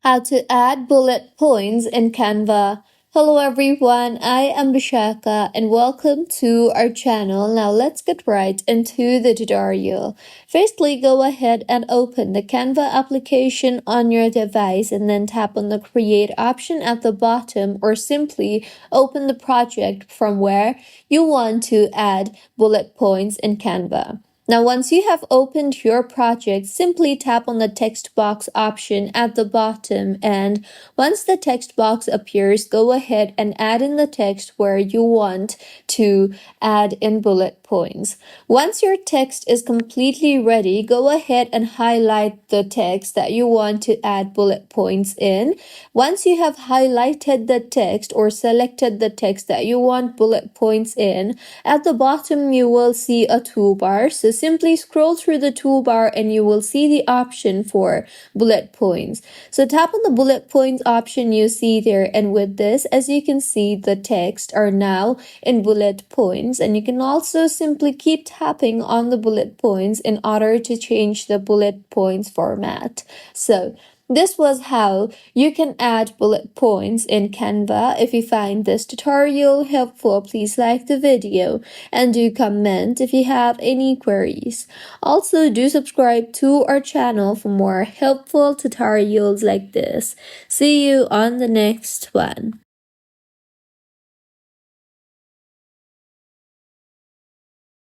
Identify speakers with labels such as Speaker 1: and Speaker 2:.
Speaker 1: How to add bullet points in Canva. Hello everyone, I am Bishaka and welcome to our channel. Now let's get right into the tutorial. Firstly, go ahead and open the Canva application on your device and then tap on the create option at the bottom, or simply open the project from where you want to add bullet points in Canva. Now, once you have opened your project, simply tap on the text box option at the bottom, and once the text box appears, go ahead and add in the text where you want to add in bullet points. Once your text is completely ready, go ahead and highlight the text that you want to add bullet points in. Once you have highlighted the text or selected the text that you want bullet points in, at the bottom you will see a toolbar. So simply scroll through the toolbar and you will see the option for bullet points. So tap on the bullet points option you see there, and with this, as you can see, the text are now in bullet points, and you can also simply keep tapping on the bullet points in order to change the bullet points format. So this was how you can add bullet points in Canva. If you find this tutorial helpful, please like the video and do comment if you have any queries. Also, do subscribe to our channel for more helpful tutorials like this. See you on the next one.